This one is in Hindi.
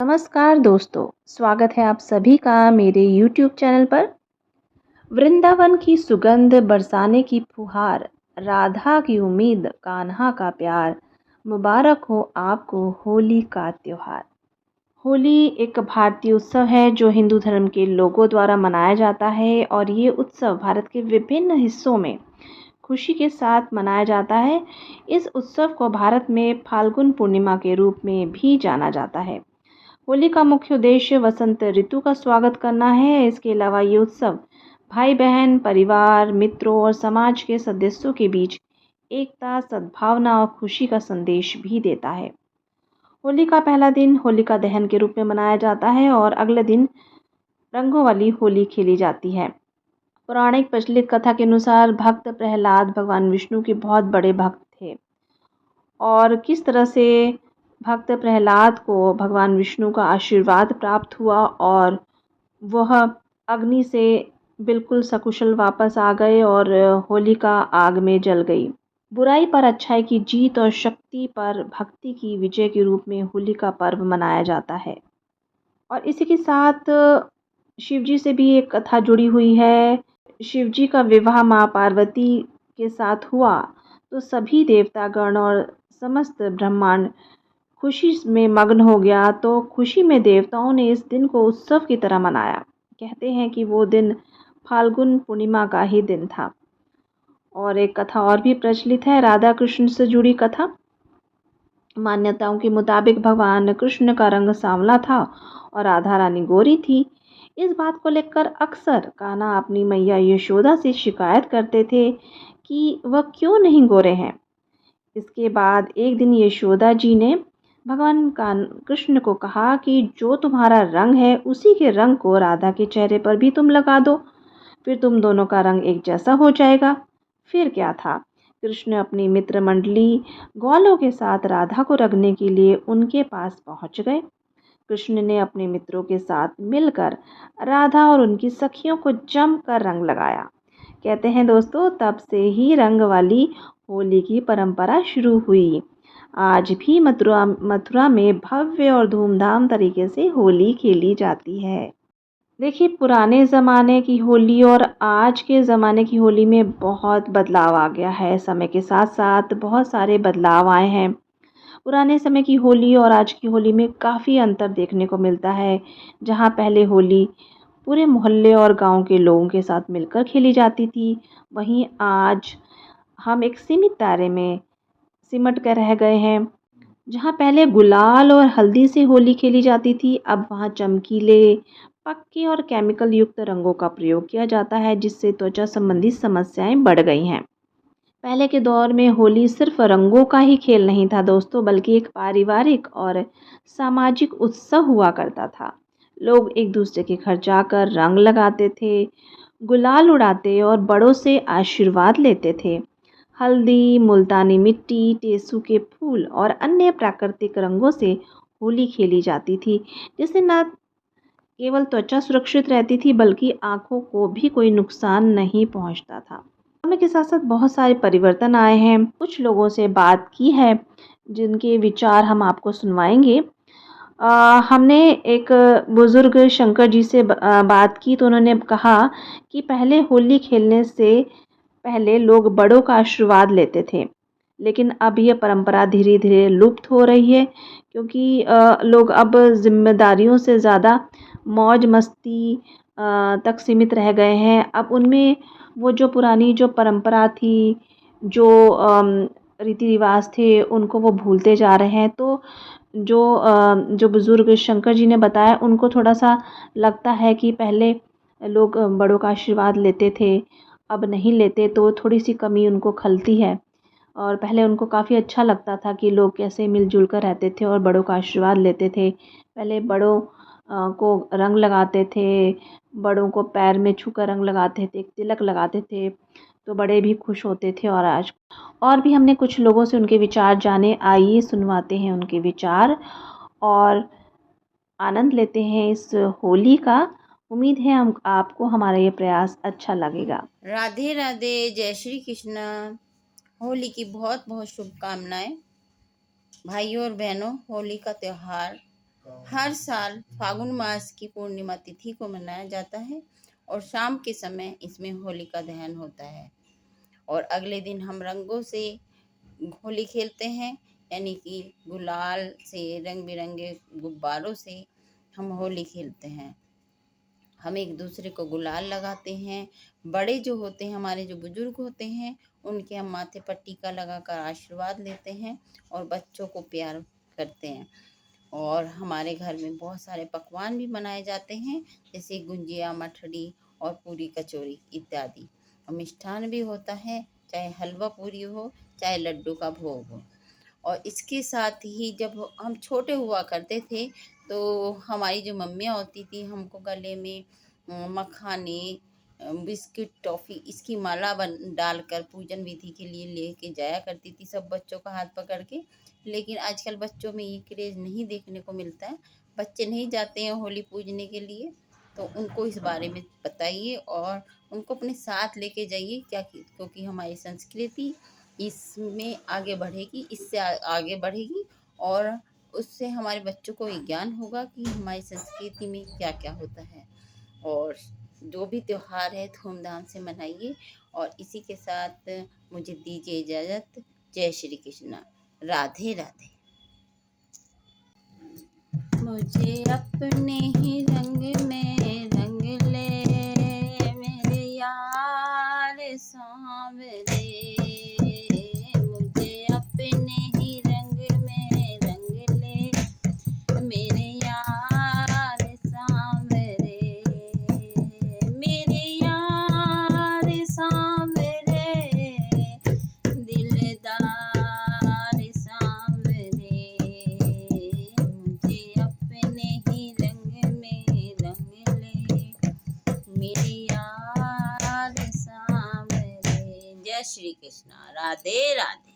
नमस्कार दोस्तों, स्वागत है आप सभी का मेरे YouTube चैनल पर। वृंदावन की सुगंध बरसाने की फुहार, राधा की उम्मीद कान्हा का प्यार, मुबारक हो आपको होली का त्योहार। होली एक भारतीय उत्सव है जो हिंदू धर्म के लोगों द्वारा मनाया जाता है और ये उत्सव भारत के विभिन्न हिस्सों में खुशी के साथ मनाया जाता है। इस उत्सव को भारत में फाल्गुन पूर्णिमा के रूप में भी जाना जाता है। होली का मुख्य उद्देश्य वसंत ऋतु का स्वागत करना है। इसके अलावा ये उत्सव भाई बहन, परिवार, मित्रों और समाज के सदस्यों के बीच एकता, सद्भावना और खुशी का संदेश भी देता है। होली का पहला दिन होलिका दहन के रूप में मनाया जाता है और अगले दिन रंगों वाली होली खेली जाती है। पौराणिक प्रचलित कथा के अनुसार भक्त प्रहलाद भगवान विष्णु के बहुत बड़े भक्त थे और किस तरह से भक्त प्रहलाद को भगवान विष्णु का आशीर्वाद प्राप्त हुआ और वह अग्नि से बिल्कुल सकुशल वापस आ गए और होलिका आग में जल गई। बुराई पर अच्छाई की जीत और शक्ति पर भक्ति की विजय के रूप में होली का पर्व मनाया जाता है। और इसी के साथ शिव जी से भी एक कथा जुड़ी हुई है। शिव जी का विवाह माँ पार्वती के साथ हुआ तो सभी देवतागण और समस्त ब्रह्मांड खुशी में मग्न हो गया। तो खुशी में देवताओं ने इस दिन को उत्सव की तरह मनाया। कहते हैं कि वो दिन फाल्गुन पूर्णिमा का ही दिन था। और एक कथा और भी प्रचलित है, राधा कृष्ण से जुड़ी कथा। मान्यताओं के मुताबिक भगवान कृष्ण का रंग सांवला था और राधा रानी गोरी थी। इस बात को लेकर अक्सर कान्हा अपनी मैया यशोदा से शिकायत करते थे कि वह क्यों नहीं गोरे हैं। इसके बाद एक दिन यशोदा जी ने भगवान कृष्ण को कहा कि जो तुम्हारा रंग है उसी के रंग को राधा के चेहरे पर भी तुम लगा दो, फिर तुम दोनों का रंग एक जैसा हो जाएगा। फिर क्या था, कृष्ण अपनी मित्र मंडली ग्वालों के साथ राधा को रंगने के लिए उनके पास पहुंच गए। कृष्ण ने अपने मित्रों के साथ मिलकर राधा और उनकी सखियों को जमकर रंग लगाया। कहते हैं दोस्तों, तब से ही रंग वाली होली की परंपरा शुरू हुई। आज भी मथुरा मथुरा में भव्य और धूमधाम तरीके से होली खेली जाती है। देखिए, पुराने ज़माने की होली और आज के ज़माने की होली में बहुत बदलाव आ गया है। समय के साथ साथ बहुत सारे बदलाव आए हैं। पुराने समय की होली और आज की होली में काफ़ी अंतर देखने को मिलता है। जहाँ पहले होली पूरे मोहल्ले और गांव के लोगों के साथ मिलकर खेली जाती थी, वहीं आज हम एक सीमित दायरे में सिमट कर रह गए हैं। जहाँ पहले गुलाल और हल्दी से होली खेली जाती थी, अब वहाँ चमकीले, पक्के और केमिकल युक्त रंगों का प्रयोग किया जाता है, जिससे त्वचा संबंधी समस्याएं बढ़ गई हैं। पहले के दौर में होली सिर्फ रंगों का ही खेल नहीं था दोस्तों, बल्कि एक पारिवारिक और सामाजिक उत्सव हुआ करता था। लोग एक दूसरे के घर जाकर रंग लगाते थे, गुलाल उड़ाते और बड़ों से आशीर्वाद लेते थे। हल्दी, मुल्तानी मिट्टी, टेसू के फूल और अन्य प्राकृतिक रंगों से होली खेली जाती थी, जिससे न केवल त्वचा सुरक्षित रहती थी बल्कि आँखों को भी कोई नुकसान नहीं पहुँचता था। समय के साथ साथ बहुत सारे परिवर्तन आए हैं। कुछ लोगों से बात की है जिनके विचार हम आपको सुनवाएंगे। हमने एक बुज़ुर्ग शंकर जी से बात की तो उन्होंने कहा कि पहले होली खेलने से पहले लोग बड़ों का आशीर्वाद लेते थे, लेकिन अब ये परंपरा धीरे-धीरे लुप्त हो रही है, क्योंकि लोग अब ज़िम्मेदारियों से ज़्यादा मौज-मस्ती तक सीमित रह गए हैं। अब उनमें वो जो पुरानी जो परंपरा थी, जो रीति-रिवाज़ थे, उनको वो भूलते जा रहे हैं। तो जो बुज़ुर्ग शंकर जी ने बताया, उनको थोड़ा-सा लगता है कि पहले लोग बड़ों का आशीर्वाद लेते थे, अब नहीं लेते, तो थोड़ी-सी कमी उनको खलती है। और पहले उनको काफ़ी अच्छा लगता था कि लोग कैसे मिल-जुल कर रहते थे और बड़ों का आशीर्वाद लेते थे। पहले बड़ों को रंग लगाते थे, बड़ों को पैर में छूकर रंग लगाते थे, तिलक लगाते थे, तो बड़े भी खुश होते थे। और आज और भी हमने कुछ लोगों से उनके विचार जाने, आइए सुनवाते हैं उनके विचार और आनंद लेते हैं इस होली का। उम्मीद है हम आपको हमारा ये प्रयास अच्छा लगेगा। राधे राधे, जय श्री कृष्ण। होली की बहुत बहुत शुभकामनाएं। भाइयों और बहनों, होली का त्योहार हर साल फागुन मास की पूर्णिमा तिथि को मनाया जाता है और शाम के समय इसमें होलिका दहन होता है। और अगले दिन हम रंगों से होली खेलते हैं, यानी कि गुलाल से, रंग बिरंगे गुब्बारों से हम होली खेलते हैं। हम एक दूसरे को गुलाल लगाते हैं। बड़े जो होते हैं, हमारे जो बुजुर्ग होते हैं, उनके हम माथे पर टीका लगाकर आशीर्वाद लेते हैं और बच्चों को प्यार करते हैं। और हमारे घर में बहुत सारे पकवान भी बनाए जाते हैं, जैसे गुंजिया, मठड़ी और पूरी कचौरी इत्यादि। और मिष्ठान भी होता है, चाहे हलवा पूरी हो, चाहे लड्डू का भोग हो। और इसके साथ ही जब हम छोटे हुआ करते थे, तो हमारी जो मम्मियाँ होती थी, हमको गले में मखाने, बिस्किट, टॉफ़ी इसकी माला बन डालकर पूजन विधि के लिए लेके जाया करती थी, सब बच्चों का हाथ पकड़ के। लेकिन आजकल बच्चों में ये क्रेज़ नहीं देखने को मिलता है। बच्चे नहीं जाते हैं होली पूजने के लिए, तो उनको इस बारे में बताइए और उनको अपने साथ लेके जाइए, क्या क्योंकि हमारी संस्कृति इसमें आगे बढ़ेगी, इससे आगे बढ़ेगी और उससे हमारे बच्चों को ये ज्ञान होगा कि हमारी संस्कृति में क्या-क्या होता है। और जो भी त्योहार है धूमधाम से मनाइए। और इसी के साथ मुझे दीजिए इजाज़त। जय श्री कृष्णा। राधे राधे। मुझे अपने ही रंग में रंग ले, मेरे यार सांवरे। मुझे अपने ही रंग में रंग ले, मेरे यार सांवरे। मेरे यार सांवरे, दिलदार सांवरे। मुझे अपने ही रंग में रंग ले, मेरे यार सांवरे। जय श्री कृष्णा। राधे राधे।